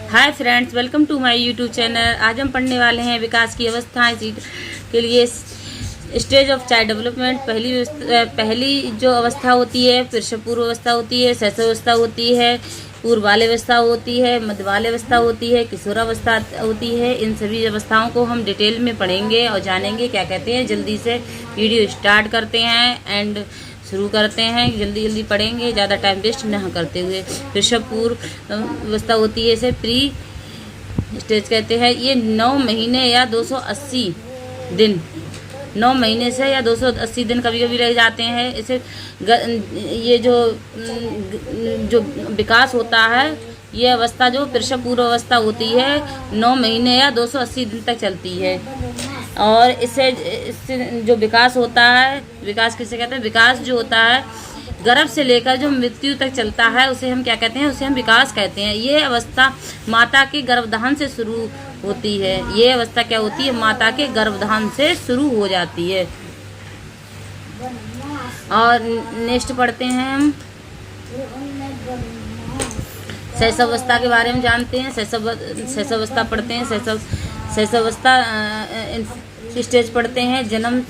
Hi friends, welcome to my YouTube channel. आज हम पढ़ने वाले हैं विकास की अवस्थाएं के लिए स्टेज ऑफ चाइल्ड डेवलपमेंट। पहली जो अवस्था होती है प्रसव पूर्व अवस्था होती है, शैशवावस्था होती है, पूर्व बाल्यावस्था होती है, मध्य बाल्यावस्था होती है, किशोरावस्था होती है। इन सभी अवस्थाओं को हम डिटेल में पढ़ेंगे और जानेंगे क्या कहते हैं। जल्दी से वीडियो स्टार्ट करते हैं एंड शुरू करते हैं। जल्दी जल्दी पढ़ेंगे, ज़्यादा टाइम वेस्ट न करते हुए। प्रसव पूर्व अवस्था होती है, इसे प्री स्टेज कहते हैं। ये 9 महीने या 280 दिन, 9 महीने से या 280 दिन कभी कभी रह जाते हैं। इसे ये जो विकास होता है, ये अवस्था जो प्रसव पूर्व अवस्था होती है 9 महीने या 280 दिन तक चलती है। और इससे जो विकास होता है, विकास किसे कहते हैं? विकास जो होता है गर्भ से लेकर जो मृत्यु तक चलता है उसे हम क्या कहते हैं? उसे हम विकास कहते हैं। ये अवस्था माता के गर्भधान से शुरू होती है। ये अवस्था क्या होती है? माता के गर्भधान से शुरू हो जाती है। और नेक्स्ट पढ़ते हैं हम शैशवावस्था के बारे में जानते हैं। शैशवावस्था पढ़ते हैं। शैशवावस्था स्टेज पढ़ते हैं जन्म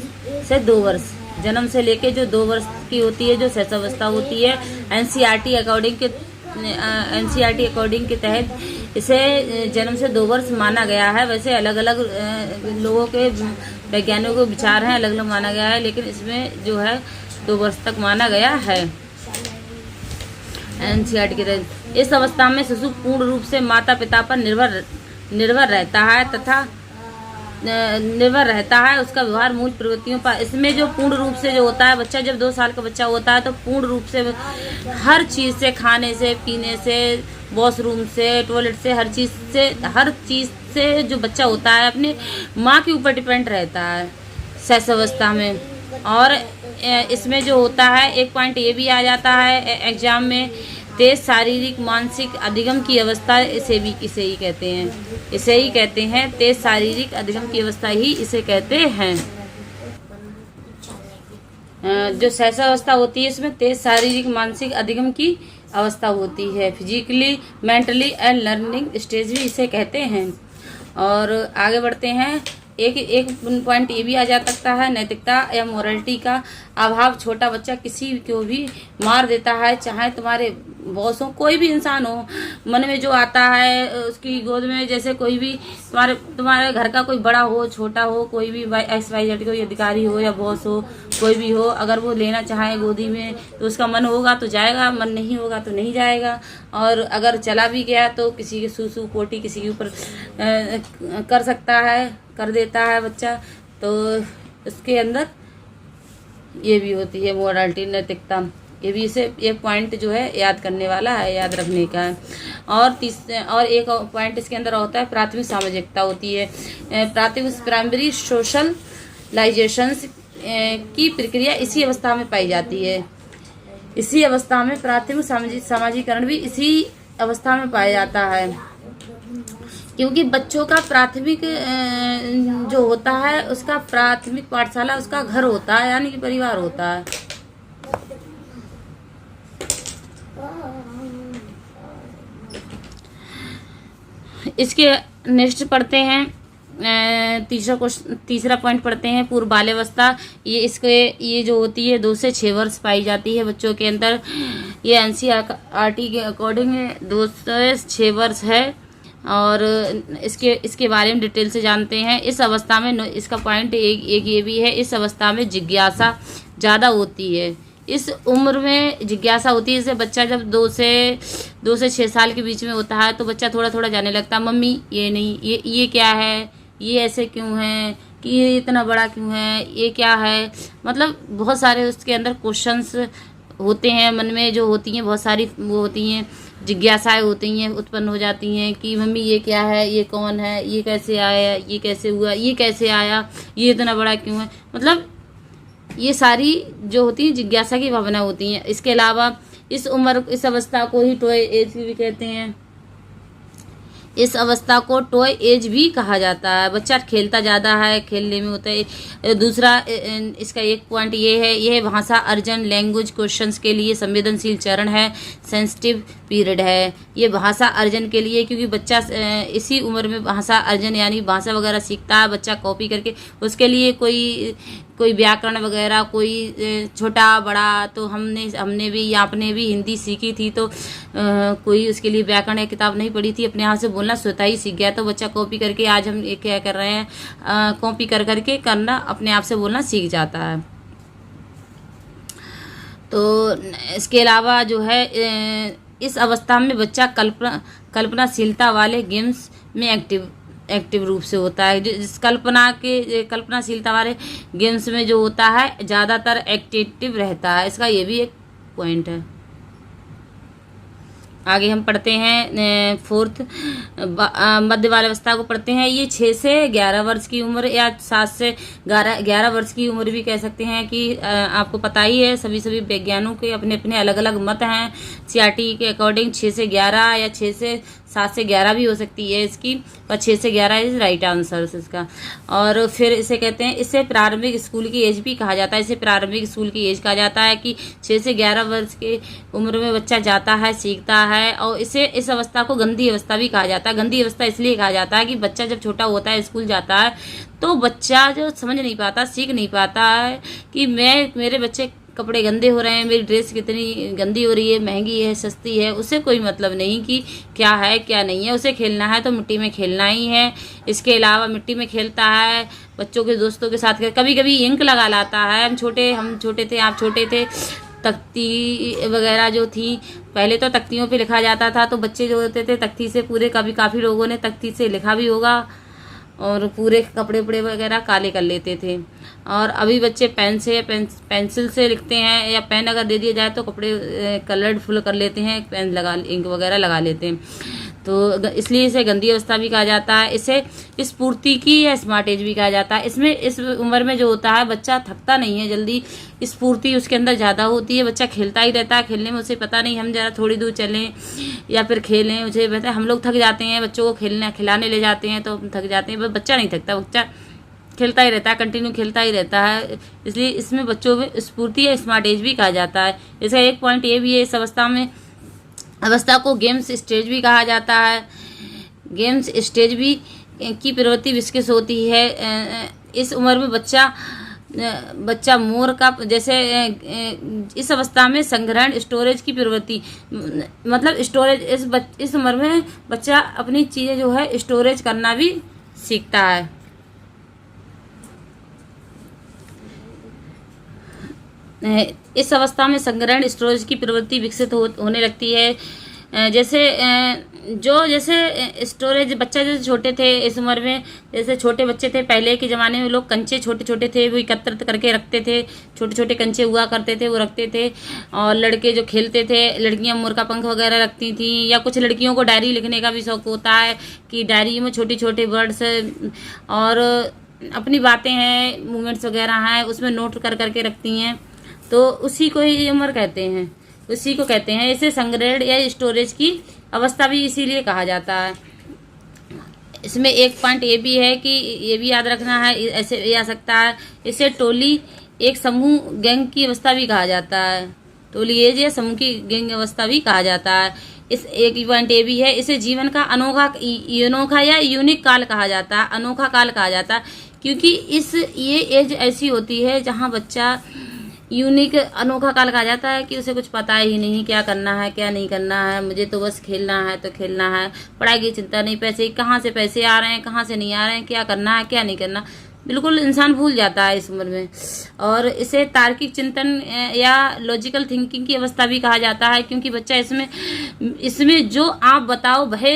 से 2 वर्ष, जन्म से लेके जो 2 वर्ष की होती है जो शैशवावस्था होती है। एनसीईआरटी अकॉर्डिंग के तहत इसे जन्म से 2 वर्ष माना गया है। वैसे अलग अलग लोगों के वैज्ञानिकों के विचार हैं, अलग अलग माना गया है, लेकिन इसमें जो है 2 वर्ष तक माना गया है एनसीईआरटी के तहत। इस अवस्था में शिशु पूर्ण रूप से माता पिता पर निर्भर रहता है तथा उसका व्यवहार मूल प्रवृत्तियों पर। इसमें जो पूर्ण रूप से जो होता है, बच्चा जब 2 साल का बच्चा होता है तो पूर्ण रूप से हर चीज़ से, खाने से, पीने से, वॉशरूम से, टॉयलेट से, हर चीज़ से जो बच्चा होता है अपने माँ के ऊपर डिपेंड रहता है शैशवावस्था में। और इसमें जो होता है एक पॉइंट ये भी आ जाता है एग्जाम में, तेज शारीरिक मानसिक अधिगम की अवस्था। इसे ही कहते हैं तेज शारीरिक अधिगम की अवस्था ही इसे कहते हैं। जो शैशवावस्था होती है इसमें तेज शारीरिक मानसिक अधिगम की अवस्था होती है। Physically, mentally and learning stage भी इसे कहते हैं। और आगे बढ़ते हैं। एक पॉइंट ये भी आ जा सकता है, नैतिकता या मोरलिटी का अभाव। छोटा बच्चा किसी को भी मार देता है, चाहे तुम्हारे बॉस हो, कोई भी इंसान हो, मन में जो आता है उसकी गोद में, जैसे कोई भी तुम्हारे घर का कोई बड़ा हो, छोटा हो, कोई भी XYZ कोई अधिकारी हो या बॉस हो, कोई भी हो, अगर वो लेना चाहे गोदी में तो उसका मन होगा तो जाएगा, मन नहीं होगा तो नहीं जाएगा। और अगर चला भी गया तो किसी के सूसू पोटी किसी के ऊपर कर सकता है, कर देता है बच्चा। तो इसके अंदर ये भी होती है मोरालिटी, नैतिकता। ये भी इसे एक पॉइंट जो है याद करने वाला है, याद रखने का है। और एक पॉइंट इसके अंदर होता है प्राथमिक सामाजिकता होती है। प्राइमरी सोशलाइजेशन की प्रक्रिया इसी अवस्था में पाई जाती है। इसी अवस्था में प्राथमिक सामाजिकरण भी इसी अवस्था में पाया जाता है, क्योंकि बच्चों का प्राथमिक जो होता है उसका प्राथमिक पाठशाला उसका घर होता है, यानी कि परिवार होता है। इसके नेक्स्ट पढ़ते हैं तीसरा पॉइंट पढ़ते हैं पूर्व बाल्यावस्था। ये जो होती है 2 से 6 वर्ष पाई जाती है बच्चों के अंदर। ये एनसीईआरटी के अकॉर्डिंग 2 से 6 वर्ष है। और इसके बारे में डिटेल से जानते हैं। इस अवस्था में इसका पॉइंट एक ये भी है, इस अवस्था में जिज्ञासा ज़्यादा होती है। इस उम्र में जिज्ञासा होती है। जैसे बच्चा जब 2 से 6 साल के बीच में होता है तो बच्चा थोड़ा थोड़ा जाने लगता है, मम्मी ये नहीं, ये क्या है, ये ऐसे क्यों है, कि ये इतना बड़ा क्यों है, ये क्या है। मतलब बहुत सारे उसके अंदर क्वेश्चंस होते हैं मन में, जो होती हैं बहुत सारी वो होती हैं, जिज्ञासाएं होती हैं, उत्पन्न हो जाती हैं कि मम्मी ये क्या है, ये कौन है, ये कैसे आया, ये कैसे हुआ, ये कैसे आया, ये इतना बड़ा क्यों है। मतलब ये सारी जो होती है जिज्ञासा की भावना होती हैं। इसके अलावा इस अवस्था को ही टॉय एज भी कहते हैं। इस अवस्था को टॉय एज भी कहा जाता है। बच्चा खेलता ज़्यादा है, खेलने में होता है। दूसरा इसका एक पॉइंट ये है, यह भाषा अर्जन लैंग्वेज क्वेश्चंस के लिए संवेदनशील चरण है, सेंसिटिव पीरियड है। ये भाषा अर्जन के लिए, क्योंकि बच्चा इसी उम्र में भाषा अर्जन यानी भाषा वगैरह सीखता है बच्चा कॉपी करके। उसके लिए कोई व्याकरण वगैरह, कोई छोटा बड़ा, तो हमने भी या आपने भी हिंदी सीखी थी, तो कोई उसके लिए व्याकरण या किताब नहीं पढ़ी थी, अपने हाथ से बोलना स्वतः ही सीख गया। तो बच्चा कॉपी करके, आज हम क्या कर रहे हैं, कॉपी कर करके करना, अपने आप से बोलना सीख जाता है। तो इसके अलावा जो है इस अवस्था में बच्चा कल्पनाशीलता वाले गेम्स में एक्टिव रूप से होता है। जिस कल्पनाशीलता वाले गेम्स में जो होता है ज़्यादातर एक्टिव रहता है। इसका ये भी एक पॉइंट है। आगे हम पढ़ते हैं फोर्थ मध्य बाल्यावस्था को पढ़ते हैं। ये 6 से 11 वर्ष की उम्र या 7 से 11 वर्ष की उम्र भी कह सकते हैं कि आपको पता ही है, सभी वैज्ञानिकों के अपने अपने अलग अलग मत हैं। सीआरटी के अकॉर्डिंग 6 से 11 या 6 से 7 से 11 भी हो सकती है इसकी, पर 6 से 11 इज राइट आंसर इसका। और फिर इसे कहते हैं, इसे प्रारंभिक स्कूल की एज भी कहा जाता है। इसे प्रारंभिक स्कूल की एज कहा जाता है कि 6 से 11 वर्ष की उम्र में बच्चा जाता है, सीखता है। और इस अवस्था को गंदी अवस्था भी कहा जाता है। गंदी अवस्था इसलिए कहा जाता है कि बच्चा जब छोटा होता है, स्कूल जाता है, तो बच्चा जो समझ नहीं पाता, सीख नहीं पाता है कि मेरे बच्चे कपड़े गंदे हो रहे हैं, मेरी ड्रेस कितनी गंदी हो रही है, महंगी है, सस्ती है, उसे कोई मतलब नहीं कि क्या है क्या नहीं है। उसे खेलना है तो मिट्टी में खेलना ही है। इसके अलावा मिट्टी में खेलता है, बच्चों के दोस्तों के साथ, कभी कभी इंक लगा लाता है। हम छोटे थे, आप छोटे थे, तख्ती वगैरह जो थी, पहले तो तख्तियों पे लिखा जाता था, तो बच्चे जो होते थे तख्ती से पूरे, काफ़ी लोगों ने तख्ती से लिखा भी होगा, और पूरे कपड़े उपड़े वगैरह काले कर लेते थे। और अभी बच्चे पेन से या पेंसिल से लिखते हैं, या पेन अगर दे दिया जाए तो कपड़े कलरफुल कर लेते हैं, पेन लगा, इंक वगैरह लगा लेते हैं। तो इसलिए इसे गंदी अवस्था भी कहा जाता है। इसे स्फूर्ति की या स्मार्ट एज भी कहा जाता है। इसमें इस उम्र में जो होता है बच्चा थकता नहीं है जल्दी, स्फूर्ति उसके अंदर ज़्यादा होती है, बच्चा खेलता ही रहता है। खेलने में उसे पता नहीं हम ज़रा थोड़ी दूर चलें या फिर खेलें, उसे पता है। हम लोग थक जाते हैं, बच्चों को खिलाने ले जाते हैं तो हम थक जाते हैं, बच्चा नहीं थकता, बच्चा खेलता ही रहता है, कंटिन्यू खेलता ही रहता है। इसलिए इसमें बच्चों में स्फूर्ति या स्मार्ट एज भी कहा जाता है। इसका एक पॉइंट ये भी है, इस अवस्था को गेम्स स्टेज भी कहा जाता है। गेम्स स्टेज भी की प्रवृत्ति विकसित होती है। इस उम्र में बच्चा मोर का जैसे इस अवस्था में संग्रहण स्टोरेज की प्रवृत्ति, मतलब स्टोरेज, इस उम्र में बच्चा अपनी चीज़ें जो है स्टोरेज करना भी सीखता है। इस अवस्था में संग्रहण स्टोरेज की प्रवृत्ति विकसित होने लगती है। जैसे स्टोरेज, बच्चा जैसे छोटे थे इस उम्र में, जैसे छोटे बच्चे थे पहले के ज़माने में, लोग कंचे छोटे छोटे थे वो एकत्रित करके रखते थे, छोटे छोटे कंचे हुआ करते थे वो रखते थे। और लड़के जो खेलते थे, लड़कियां मोर का पंख वगैरह रखती थी, या कुछ लड़कियों को डायरी लिखने का भी शौक होता है कि डायरी में छोटे छोटे वर्ड्स और अपनी बातें हैं, मूवमेंट्स वगैरह हैं, उसमें नोट कर करके रखती हैं। तो उसी को ही उम्र कहते हैं, उसी को कहते हैं। इसे संग्रहण या स्टोरेज की अवस्था भी इसीलिए कहा जाता है। इसमें एक पॉइंट ये भी है कि ये भी याद रखना है, ऐसे ये आ सकता है, इसे टोली एक समूह गैंग की अवस्था भी कहा जाता है। टोली एज या समूह की गैंग अवस्था भी कहा जाता है। इस एक पॉइंट ये भी है, इसे जीवन का अनोखा या यूनिक काल कहा जाता है, अनोखा काल कहा जाता है, क्योंकि ये एज ऐसी होती है जहाँ बच्चा यूनिक अनोखा काल कहा जाता है कि उसे कुछ पता ही नहीं क्या करना है क्या नहीं करना है, मुझे तो बस खेलना है तो खेलना है, पढ़ाई की चिंता नहीं, पैसे कहाँ से पैसे आ रहे हैं कहाँ से नहीं आ रहे हैं, क्या करना है क्या नहीं करना, बिल्कुल इंसान भूल जाता है इस उम्र में। और इसे तार्किक चिंतन या लॉजिकल थिंकिंग की अवस्था भी कहा जाता है, क्योंकि बच्चा इसमें जो आप बताओ वह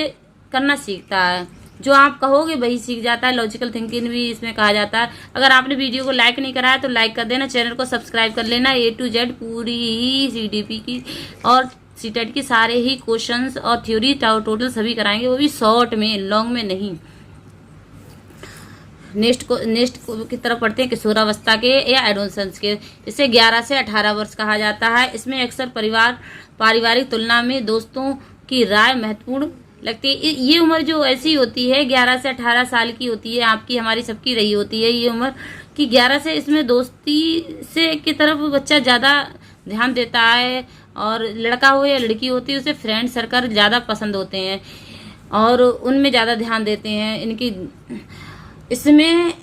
करना सीखता है, जो आप कहोगे वही सीख जाता है। लॉजिकल थिंकिंग भी इसमें कहा जाता है। अगर आपने वीडियो को लाइक नहीं करा है तो लाइक कर देना, चैनल को सब्सक्राइब कर लेना। A to Z पूरी ही CDP की और सीटेट की सारे ही क्वेश्चंस और थ्योरी टोटल सभी कराएंगे, वो भी शॉर्ट में, लॉन्ग में नहीं। नेक्स्ट की तरफ पढ़ते हैं किशोरावस्था के या एडोलसेंस के। इसे 11 से 18 वर्ष कहा जाता है। इसमें अक्सर पारिवारिक तुलना में दोस्तों की राय महत्वपूर्ण लगती है। ये उम्र जो ऐसी होती है 11 से 18 साल की होती है, आपकी हमारी सबकी रही होती है ये उम्र कि 11 से, इसमें दोस्ती से की तरफ बच्चा ज़्यादा ध्यान देता है, और लड़का हो या लड़की होती है उसे फ्रेंड सर्कल ज़्यादा पसंद होते हैं और उनमें ज़्यादा ध्यान देते हैं। इनकी इसमें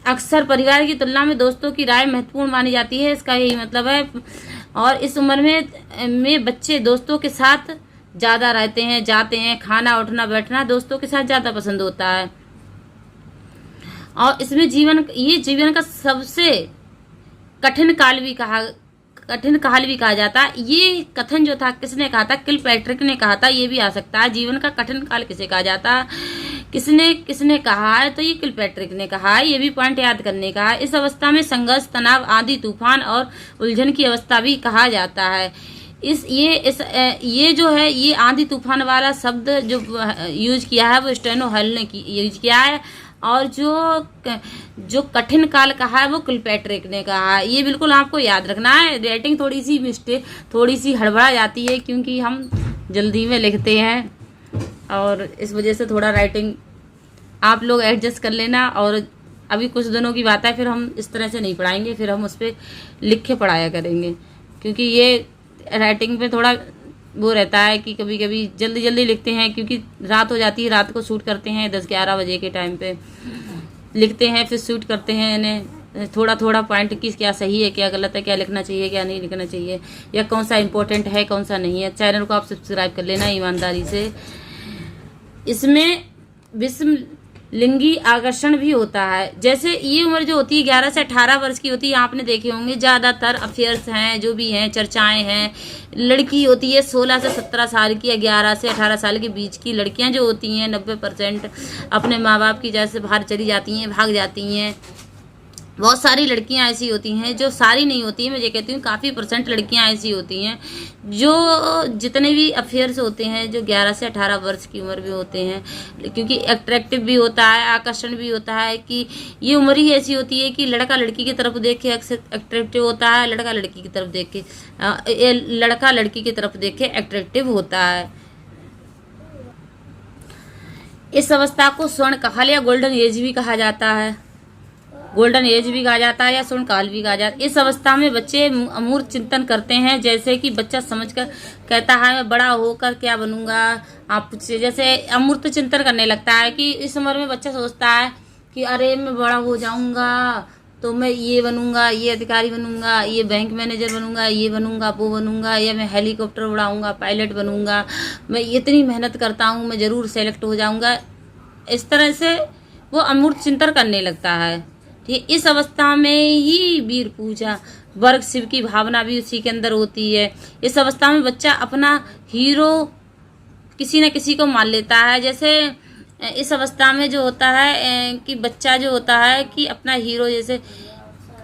अक्सर परिवार की तुलना में दोस्तों की राय महत्वपूर्ण मानी जाती है, इसका यही मतलब है। और इस उम्र में बच्चे दोस्तों के साथ ज़्यादा रहते हैं, जाते हैं, खाना उठना बैठना दोस्तों के साथ ज़्यादा पसंद होता है। और इसमें जीवन का सबसे कठिन काल भी कहा जाता है। ये कथन जो था किसने कहा था? किलपैट्रिक ने कहा था। ये भी आ सकता है जीवन का कठिन काल किसे कहा जाता है, किसने कहा है, तो ये किलपैट्रिक ने कहा है। ये भी पॉइंट याद करने का है। इस अवस्था में संघर्ष, तनाव, आंधी तूफान और उलझन की अवस्था भी कहा जाता है। ये जो है, ये आंधी तूफान वाला शब्द जो यूज किया है वो स्टेनो हल ने यूज किया है, और जो कठिन काल कहा है वो किलपैट्रिक ने कहा है। ये बिल्कुल आपको याद रखना है। राइटिंग थोड़ी सी हड़बड़ा जाती है क्योंकि हम जल्दी में लिखते हैं, और इस वजह से थोड़ा राइटिंग आप लोग एडजस्ट कर लेना। और अभी कुछ दिनों की बात है, फिर हम इस तरह से नहीं पढ़ाएंगे, फिर हम उस पर लिख के पढ़ाया करेंगे, क्योंकि ये राइटिंग पे थोड़ा वो रहता है कि कभी कभी जल्दी लिखते हैं, क्योंकि रात हो जाती है, रात को शूट करते हैं 10-11 बजे के टाइम पे लिखते हैं, फिर शूट करते हैं इन्हें थोड़ा पॉइंट की क्या सही है, क्या गलत है, क्या लिखना चाहिए, क्या नहीं लिखना चाहिए, या कौन सा इम्पोर्टेंट है, कौन सा नहीं है। चैनल को आप सब्सक्राइब कर लेना ईमानदारी से। इसमें विषम लिंगी आकर्षण भी होता है। जैसे ये उम्र जो होती है 11 से 18 वर्ष की होती है, आपने देखे होंगे ज़्यादातर अफेयर्स हैं, जो भी हैं, चर्चाएं हैं। लड़की होती है 16 से 17 साल की, या 11 से 18 साल के बीच की लड़कियां जो होती हैं 90% अपने माँ बाप की वजह से बाहर चली जाती हैं, भाग जाती हैं। बहुत सारी लड़कियां ऐसी होती हैं, जो सारी नहीं होती हैं, मैं ये कहती हूँ काफ़ी % लड़कियां ऐसी होती हैं जो जितने भी अफेयर्स होते हैं जो 11 से 18 वर्ष की उम्र में होते हैं, क्योंकि अट्रैक्टिव भी होता है, आकर्षण भी होता है कि ये उम्र ही ऐसी होती है कि लड़का लड़की की तरफ देख के अट्रैक्टिव होता है, लड़का लड़की की तरफ देख के लड़का लड़की की तरफ देख के अट्रैक्टिव होता है। इस अवस्था को स्वर्ण काल या गोल्डन एज भी कहा जाता है, या स्वर्ण काल भी कहा जाता है। इस अवस्था में बच्चे अमूर्त चिंतन करते हैं, जैसे कि बच्चा समझकर कहता है मैं बड़ा होकर क्या बनूंगा। आप जैसे अमूर्त चिंतन करने लगता है कि इस उम्र में बच्चा सोचता है कि अरे मैं बड़ा हो जाऊंगा तो मैं ये बनूंगा, ये अधिकारी बनूंगा, ये बैंक मैनेजर बनूंगा, ये बनूंगा, वो बनूंगा, या मैं हेलीकॉप्टर उड़ाऊंगा, पायलट बनूंगा, मैं इतनी मेहनत करता हूँ, मैं ज़रूर सेलेक्ट हो जाऊंगा। इस तरह से वो अमूर्त चिंतन करने लगता है। इस अवस्था में ही वीर पूजा, वर्ग शिव की भावना भी उसी के अंदर होती है। इस अवस्था में बच्चा अपना हीरो किसी न किसी को मान लेता है। जैसे इस अवस्था में जो होता है कि बच्चा जो होता है कि अपना हीरो, जैसे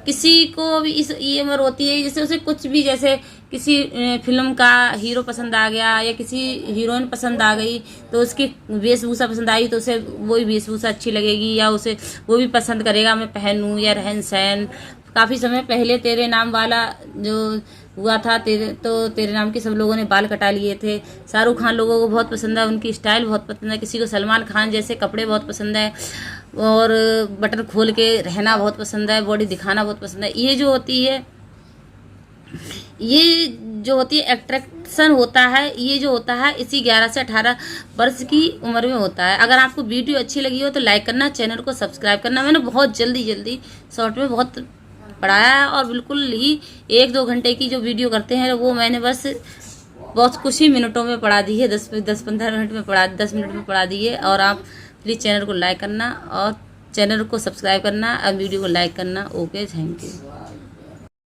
किसी को भी ये उम्र होती है जैसे उसे कुछ भी, जैसे किसी फिल्म का हीरो पसंद आ गया या किसी हीरोइन पसंद आ गई, तो उसकी वेशभूषा पसंद आई तो उसे वही वेशभूषा अच्छी लगेगी, या उसे वो भी पसंद करेगा मैं पहनूं, या रहन सहन। काफ़ी समय पहले तेरे नाम वाला जो हुआ था, तेरे नाम के सब लोगों ने बाल कटा लिए थे। शाहरुख खान लोगों को बहुत पसंद है, उनकी स्टाइल बहुत पसंद है। किसी को सलमान खान जैसे कपड़े बहुत पसंद है, और बटन खोल के रहना बहुत पसंद है, बॉडी दिखाना बहुत पसंद है। ये जो होती है अट्रैक्शन होता है, ये जो होता है इसी 11 से 18 वर्ष की उम्र में होता है। अगर आपको वीडियो अच्छी लगी हो तो लाइक करना, चैनल को सब्सक्राइब करना। मैंने बहुत जल्दी शॉर्ट में बहुत पढ़ाया है, और बिल्कुल ही 1-2 घंटे की जो वीडियो करते हैं वो मैंने बस बहुत कुछ ही मिनटों में पढ़ा दी है, 10-15 मिनट में 10 मिनट में पढ़ा दी है। और आप प्लीज़ चैनल को लाइक करना और चैनल को सब्सक्राइब करना और वीडियो को लाइक करना। Okay, thank you.